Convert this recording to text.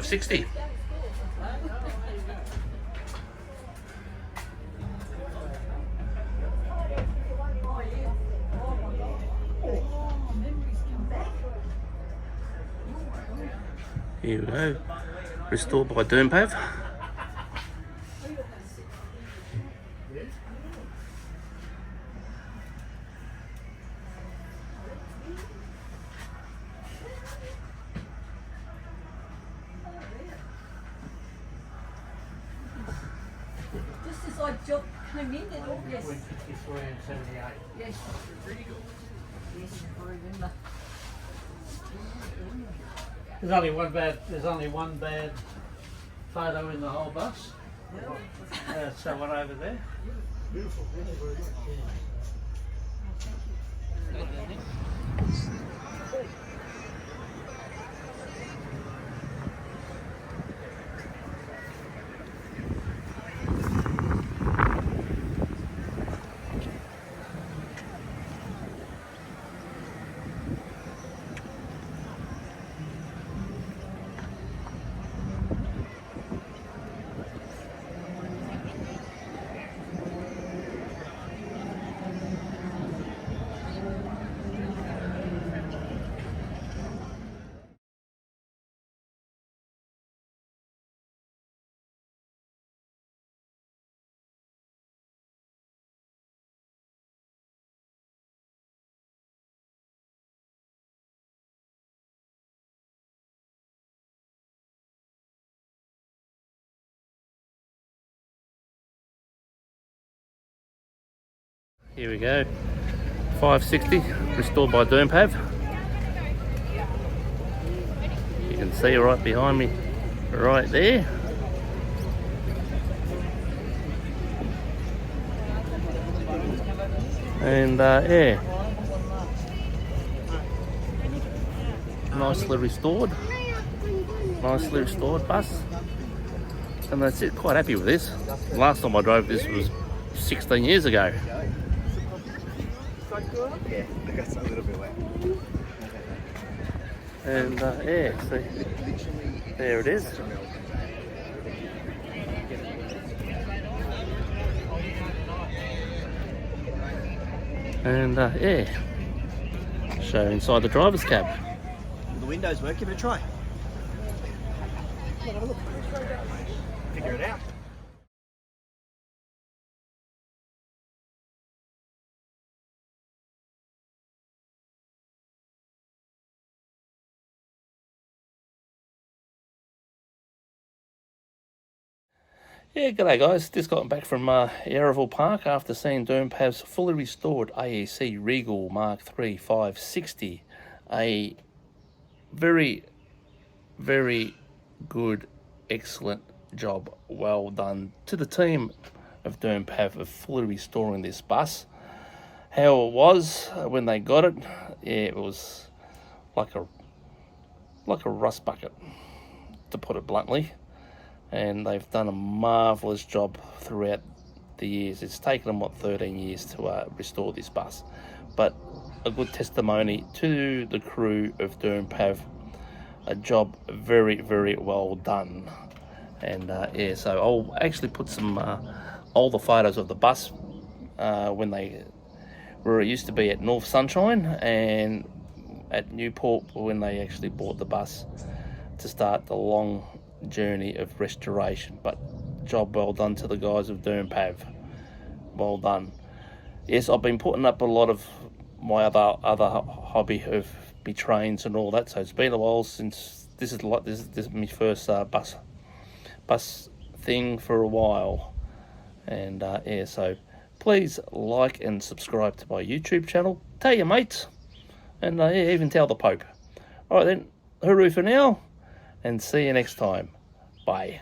560. Here we go, restored by Dermpav. Just as I came in in August. It's wearing 78. Yes. Yes, I remember. There's only one bad photo in the whole bus. Someone over there. Beautiful. Very good. Here we go, 560, restored by Dermpav. You can see right behind me, right there. And yeah, nicely restored bus. And that's it, quite happy with this. Last time I drove this was 16 years ago. Yeah, I got a little bit wet. And yeah, see, there it is. And yeah, show inside the driver's cab. The windows work, give it a try. Have a look. Figure it out. Yeah, g'day guys, just gotten back from Yarraville Park after seeing Dermpav's fully restored AEC Regal MkIII 560. A very, very good, excellent job, well done to the team of Dermpav of fully restoring this bus. How it was when they got it, yeah, it was like a rust bucket, to put it bluntly. And they've done a marvellous job throughout the years. It's taken them, what, 13 years to restore this bus. But a good testimony to the crew of Dermpav. A job very, very well done. And yeah, so I'll actually put some older photos of the bus where it used to be at North Sunshine and at Newport when they actually bought the bus to start the long journey of restoration. But job well done to the guys of Dermpav. Well done. Yes, I've been putting up a lot of my other hobby of me trains and all that, so it's been a while since this is my first bus thing for a while. And yeah, so please like and subscribe to my YouTube channel, tell your mates, and yeah, even tell the Pope. All right then, hooroo for now, and see you next time. Bye.